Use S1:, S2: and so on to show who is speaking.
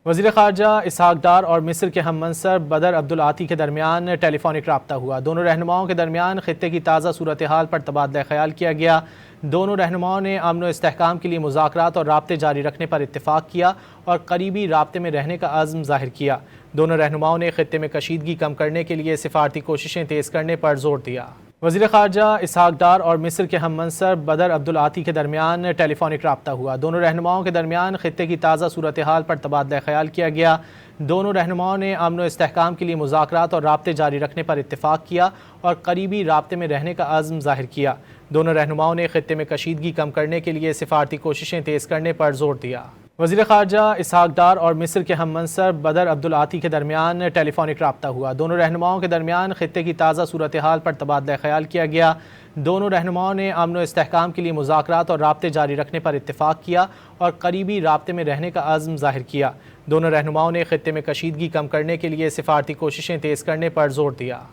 S1: وزیر خارجہ اسحاق ڈار اور مصر کے ہم منصب بدر عبدالعاطی کے درمیان ٹیلی فونک رابطہ ہوا۔ دونوں رہنماؤں کے درمیان خطے کی تازہ صورتحال پر تبادلہ خیال کیا گیا۔ دونوں رہنماؤں نے امن و استحکام کے لیے مذاکرات اور رابطے جاری رکھنے پر اتفاق کیا اور قریبی رابطے میں رہنے کا عزم ظاہر کیا۔ دونوں رہنماؤں نے خطے میں کشیدگی کم کرنے کے لیے سفارتی کوششیں تیز کرنے پر زور دیا۔ وزیر خارجہ اسحاق ڈار اور مصر کے ہم منصب بدر عبدالعاطی کے درمیان ٹیلی فونک رابطہ ہوا۔ دونوں رہنماؤں کے درمیان خطے کی تازہ صورتحال پر تبادلہ خیال کیا گیا۔ دونوں رہنماؤں نے امن و استحکام کے لیے مذاکرات اور رابطے جاری رکھنے پر اتفاق کیا اور قریبی رابطے میں رہنے کا عزم ظاہر کیا۔ دونوں رہنماؤں نے خطے میں کشیدگی کم کرنے کے لیے سفارتی کوششیں تیز کرنے پر زور دیا۔ وزیر خارجہ اسحاق ڈار اور مصر کے ہم منصب بدر عبدالعاطی کے درمیان ٹیلی فونک رابطہ ہوا۔ دونوں رہنماؤں کے درمیان خطے کی تازہ صورتحال پر تبادلہ خیال کیا گیا۔ دونوں رہنماؤں نے امن و استحکام کے لیے مذاکرات اور رابطے جاری رکھنے پر اتفاق کیا اور قریبی رابطے میں رہنے کا عزم ظاہر کیا۔ دونوں رہنماؤں نے خطے میں کشیدگی کم کرنے کے لیے سفارتی کوششیں تیز کرنے پر زور دیا۔